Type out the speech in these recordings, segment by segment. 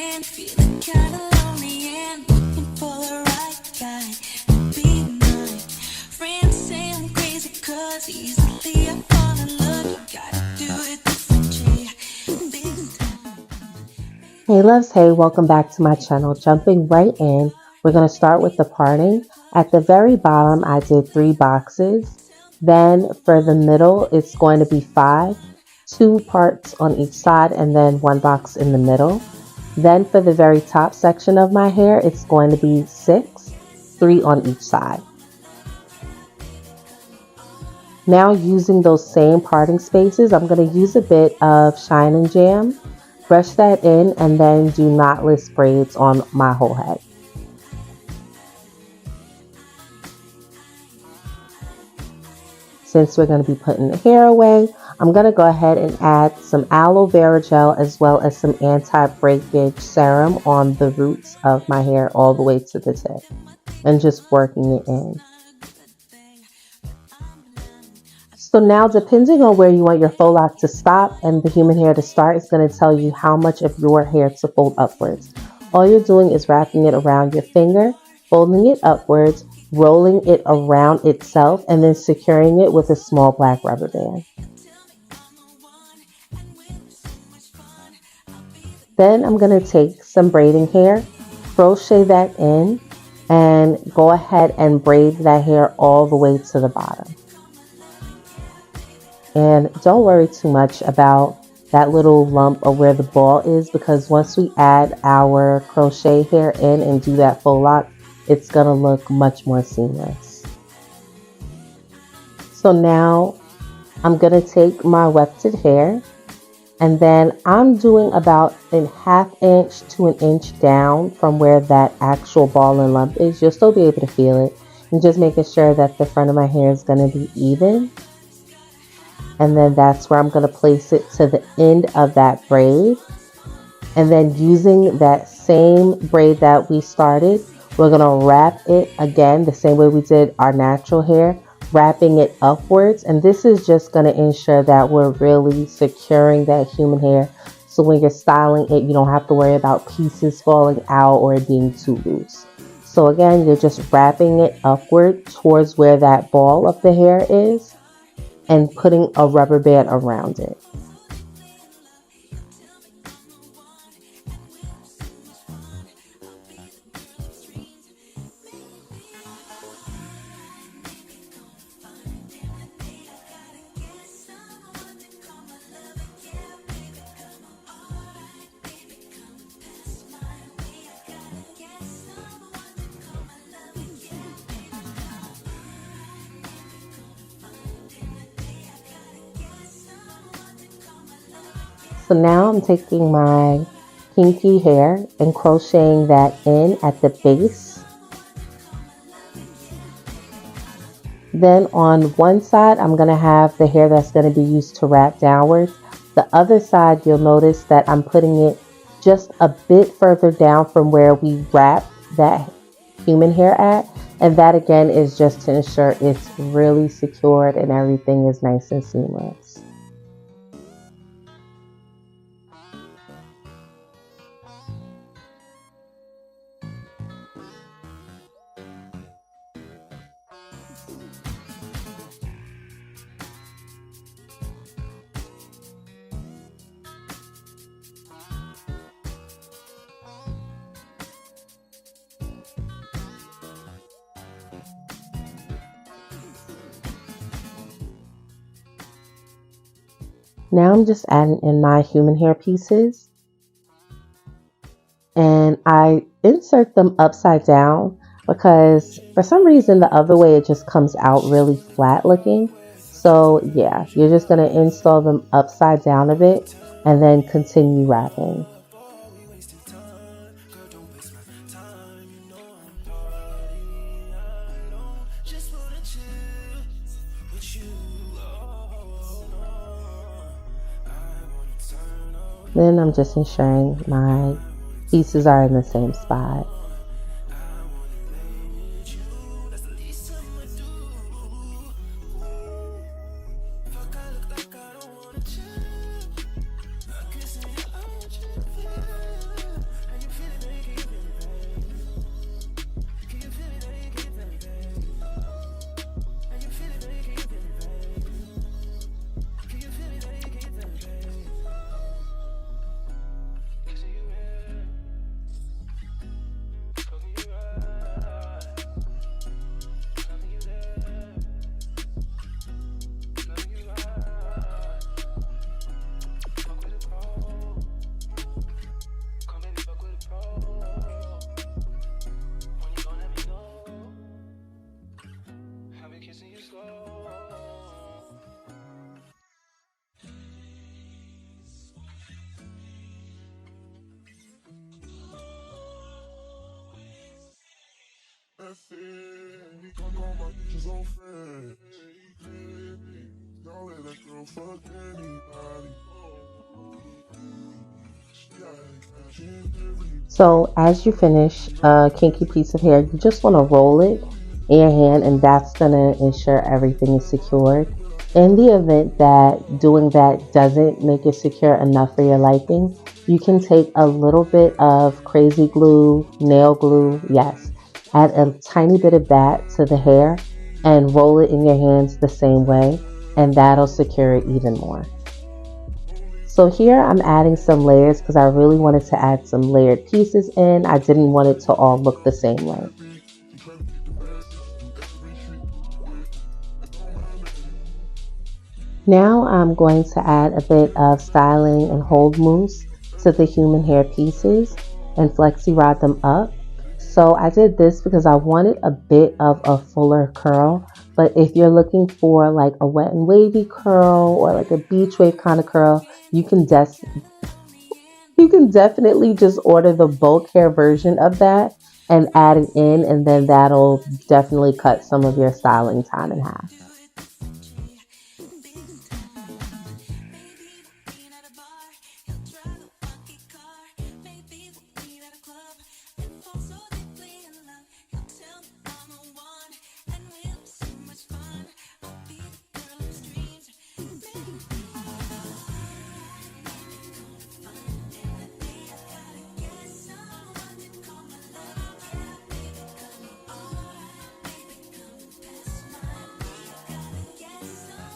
friend, feeling kinda lonely and looking for the right guy to be mine. Friends say I'm crazy 'cause easily I fall in love. You gotta do it differently. This time. Hey loves, hey, welcome back to my channel. Jumping right in, we're going to start with the parting. At the very bottom, I did 3 boxes. Then for the middle, it's going to be 5, 2 parts on each side, and then 1 box in the middle. Then for the very top section of my hair, it's going to be 6, 3 on each side. Now using those same parting spaces, I'm going to use a bit of Shine and Jam. Brush that in and then do knotless braids on my whole head. Since we're going to be putting the hair away, I'm going to go ahead and add some aloe vera gel as well as some anti-breakage serum on the roots of my hair all the way to the tip and just working it in. So now, depending on where you want your faux lock to stop and the human hair to start, it's going to tell you how much of your hair to fold upwards. All you're doing is wrapping it around your finger, folding it upwards, rolling it around itself, and then securing it with a small black rubber band. Then I'm going to take some braiding hair, crochet that in, and go ahead and braid that hair all the way to the bottom. And don't worry too much about that little lump of where the ball is, because once we add our crochet hair in and do that faux lock, it's going to look much more seamless. So now I'm going to take my wefted hair and then I'm doing about a ½ inch to an inch down from where that actual ball and lump is. You'll still be able to feel it, and just making sure that the front of my hair is going to be even. And then that's where I'm going to place it to the end of that braid. And then using that same braid that we started, we're going to wrap it again the same way we did our natural hair, wrapping it upwards. And this is just going to ensure that we're really securing that human hair. So when you're styling it, you don't have to worry about pieces falling out or it being too loose. So again, you're just wrapping it upward towards where that ball of the hair is, and putting a rubber band around it. So now I'm taking my kinky hair and crocheting that in at the base. Then on one side, I'm going to have the hair that's going to be used to wrap downwards. The other side, you'll notice that I'm putting it just a bit further down from where we wrap that human hair at. And that again is just to ensure it's really secured and everything is nice and seamless. Now I'm just adding in my human hair pieces, and I insert them upside down because for some reason the other way it just comes out really flat looking. So yeah, you're just going to install them upside down a bit and then continue wrapping. Then I'm just ensuring my pieces are in the same spot. So as you finish a kinky piece of hair, you just want to roll it in your hand, and that's going to ensure everything is secured. In the event that doing that doesn't make it secure enough for your liking, you can take a little bit of crazy glue, nail glue, yes, add a tiny bit of that to the hair and roll it in your hands the same way, and that'll secure it even more. So here I'm adding some layers because I really wanted to add some layered pieces in. I didn't want it to all look the same way. Now I'm going to add a bit of styling and hold mousse to the human hair pieces and flexi rod them up. So I did this because I wanted a bit of a fuller curl, but if you're looking for like a wet and wavy curl or like a beach wave kind of curl, you can definitely just order the bulk hair version of that and add it in, and then that'll definitely cut some of your styling time in half.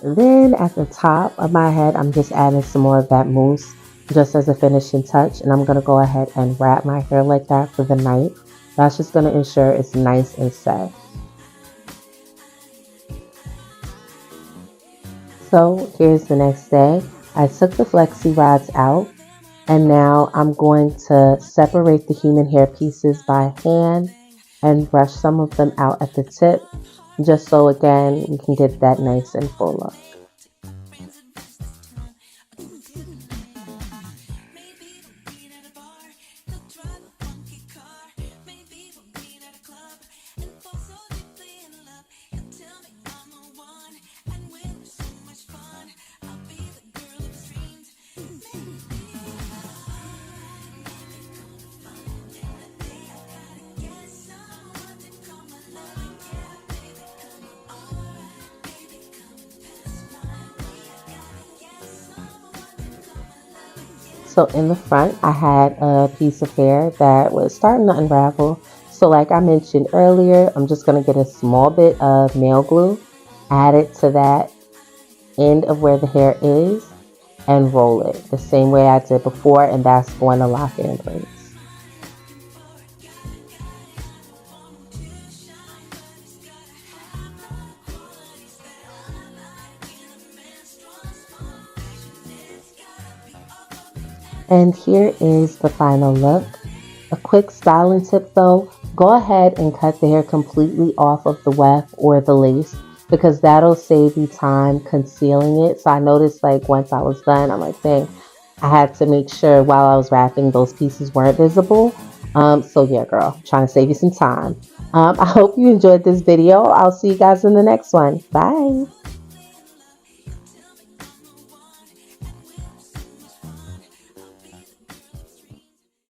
Then at the top of my head, I'm just adding some more of that mousse just as a finishing touch. And I'm going to go ahead and wrap my hair like that for the night. That's just going to ensure it's nice and set. So here's the next day. I took the flexi rods out, and now I'm going to separate the human hair pieces by hand and brush some of them out at the tip, just so again we can get that nice and full look. So in the front, I had a piece of hair that was starting to unravel. So like I mentioned earlier, I'm just going to get a small bit of nail glue, add it to that end of where the hair is, and roll it the same way I did before, and that's going to lock it in place. And here is the final look. A quick styling tip though, go ahead and cut the hair completely off of the weft or the lace, because that'll save you time concealing it. So I noticed like once I was done, I'm like, dang, I had to make sure while I was wrapping those pieces weren't visible. So yeah, girl, trying to save you some time. I hope you enjoyed this video. I'll see you guys in the next one. Bye.